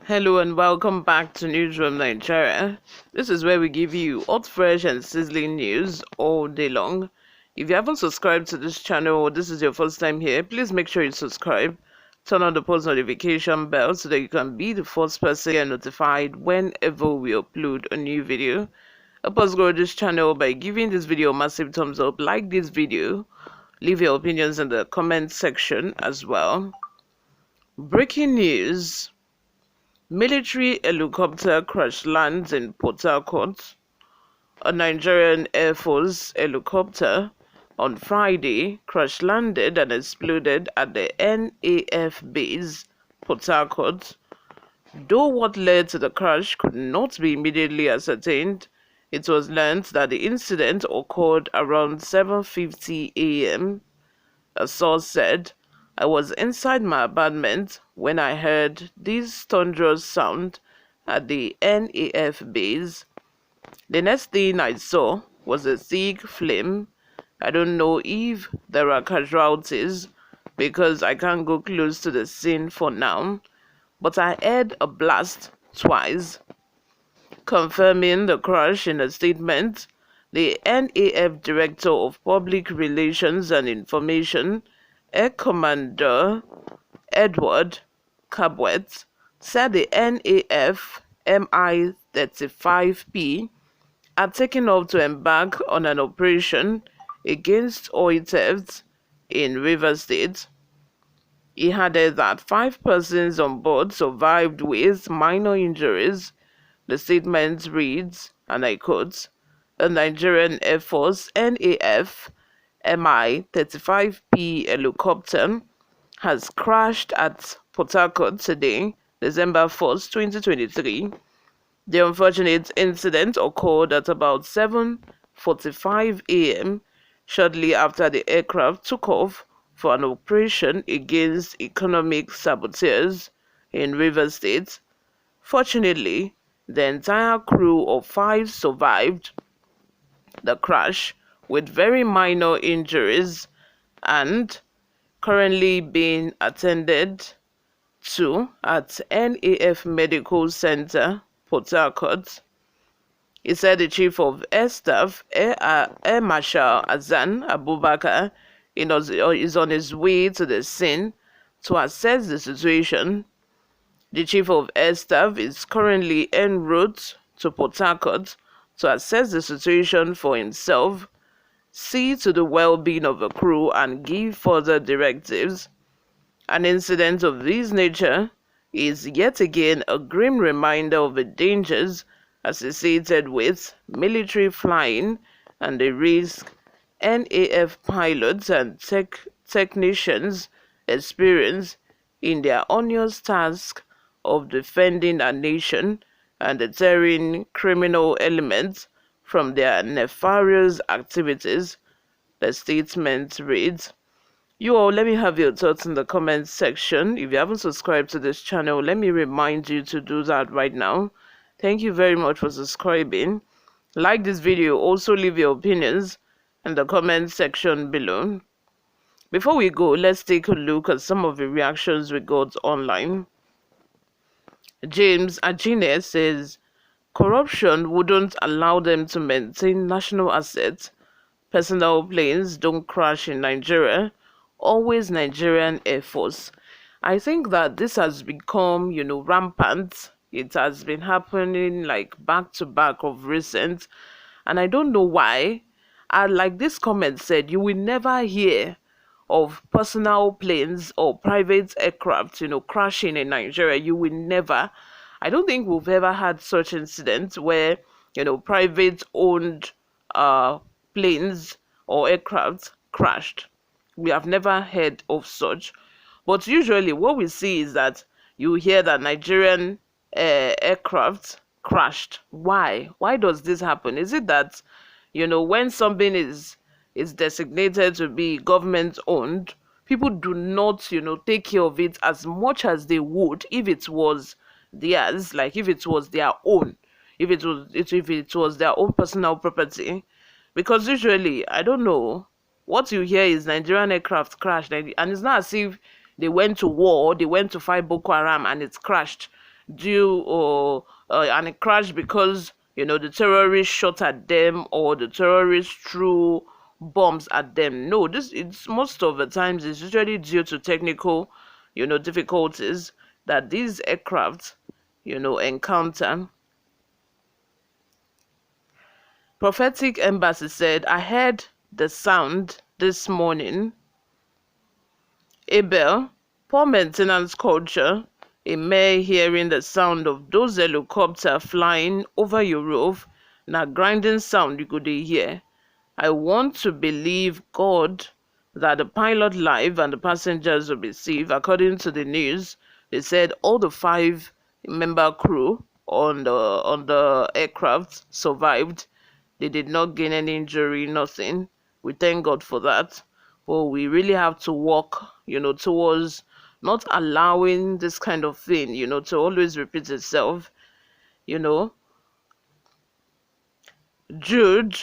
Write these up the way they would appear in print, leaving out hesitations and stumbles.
Hello and welcome back to Newsroom Nigeria. This is where we give you hot, fresh and sizzling news all day long. If you haven't subscribed to this channel or this is your first time here, please make sure you subscribe. Turn on the post notification bell so that you can be the first person to get notified whenever we upload a new video. Help us grow this channel by giving this video a massive thumbs up, like this video, leave your opinions in the comment section as well. Breaking news. Military helicopter crash lands in Port Harcourt. A Nigerian Air Force helicopter on Friday crash landed and exploded at the NAF base, Port Harcourt. Though what led to the crash could not be immediately ascertained, it was learned that the incident occurred around 7:50 a.m. A source said, "I was inside my apartment when I heard this thunderous sound at the NAF base. The next thing I saw was a thick flame. I don't know if there are casualties because I can't go close to the scene for now, but I heard a blast twice." Confirming the crash in a statement, the NAF Director of Public Relations and Information, Air Commander Edward Cabwet, said the NAF Mi-35P had taken off to embark on an operation against oil theft in Rivers State. He added that 5 persons on board survived with minor injuries. The statement reads, and I quote, "The Nigerian Air Force NAF Mi-35P helicopter has crashed at Port Harcourt today, December 1st, 2023. The unfortunate incident occurred at about 7:45 a.m. shortly after the aircraft took off for an operation against economic saboteurs in Rivers State. Fortunately, the entire crew of 5 survived the crash with very minor injuries and currently being attended to at NAF Medical Center, Port Harcourt." He said the Chief of Air Staff, Air Marshal Hassan Abubakar, is on his way to the scene to assess the situation. The Chief of Air Staff is currently en route to Port Harcourt to assess the situation for himself, see to the well-being of the crew, and give further directives. An incident of this nature is yet again a grim reminder of the dangers associated with military flying and the risk NAF pilots and technicians experience in their onerous task of defending our nation and deterring criminal elements from their nefarious activities. The statement reads. You all, let me have your thoughts in the comments section. If you haven't subscribed to this channel, let me remind you to do that right now. Thank you very much for subscribing. Like this video, also leave your opinions in the comment section below. Before we go, let's take a look at some of the reactions we got online. James Ajine says, "Corruption wouldn't allow them to maintain national assets. Personal planes don't crash in Nigeria. Always Nigerian Air Force." I think that this has become, rampant. It has been happening like back to back of recent. And I don't know why. Like this comment said, you will never hear of personal planes or private aircraft, crashing in Nigeria. You will never. I don't think we've ever had such incidents where, private owned planes or aircraft crashed. We have never heard of such. But usually what we see is that you hear that Nigerian aircraft crashed. Why? Why does this happen? Is it that, when something is designated to be government owned, people do not, take care of it as much as they would if it was theirs, like if it was their own, if it was their own personal property? Because usually, I don't know, what you hear is Nigerian aircraft crashed, and it's not as if they went to war, they went to fight Boko Haram and it's crashed. and it crashed because the terrorists shot at them or the terrorists threw bombs at them. No, this it's most of the times it's usually due to technical difficulties that these aircraft encounter. Prophetic Embassy said, I heard the sound this morning. Abel, poor maintenance culture, a mere hearing the sound of those helicopter flying over your roof, na grinding sound you could hear. I want to believe God that the pilot live and the passengers will be safe. According to the news, they said all the 5-member crew on the aircraft survived. They did not gain any injury, nothing. We thank God for that. But we really have to work, towards not allowing this kind of thing, to always repeat itself, you know. Jude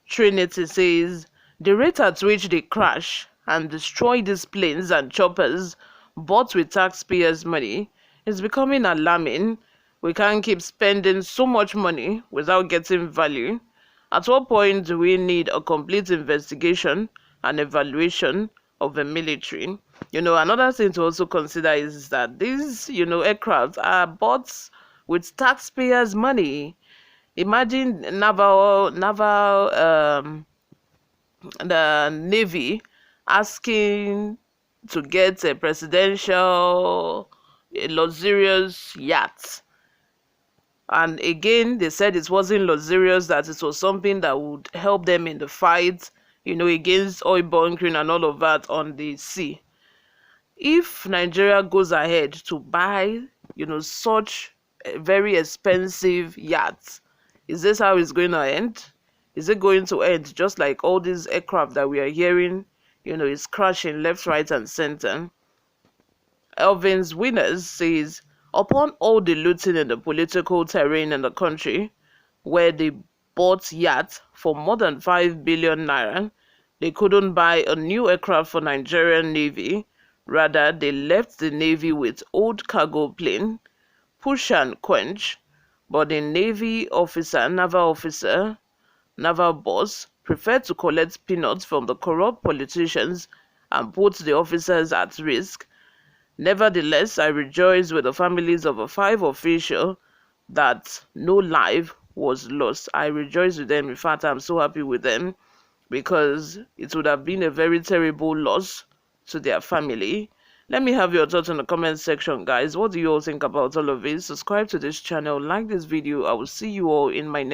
Trinity says, the rate at which they crash and destroy these planes and choppers bought with taxpayers' money is becoming alarming. We can't keep spending so much money without getting value. At what point do we need a complete investigation and evaluation of the military? Another thing to also consider is that these, aircraft are bought with taxpayers' money. Imagine the Navy asking to get a presidential luxurious yacht. And again, they said it wasn't luxurious, that it was something that would help them in the fight, against oil bunkering and all of that on the sea. If Nigeria goes ahead to buy, such a very expensive yachts, is this how it's going to end? Is it going to end just like all these aircraft that we are hearing, is crashing left, right, and center? Elvin's Winners says, upon all the looting in the political terrain in the country, where they bought yachts for more than 5 billion naira, they couldn't buy a new aircraft for Nigerian Navy. Rather, they left the Navy with old cargo plane, push and quench. But the naval boss, preferred to collect peanuts from the corrupt politicians and put the officers at risk. Nevertheless, I rejoice with the families of the 5 officials that no life was lost. I rejoice with them. In fact, I'm so happy with them, because it would have been a very terrible loss to their family. Let me have your thoughts in the comment section, guys. What do you all think about all of this? Subscribe to this channel, like this video. I will see you all in my next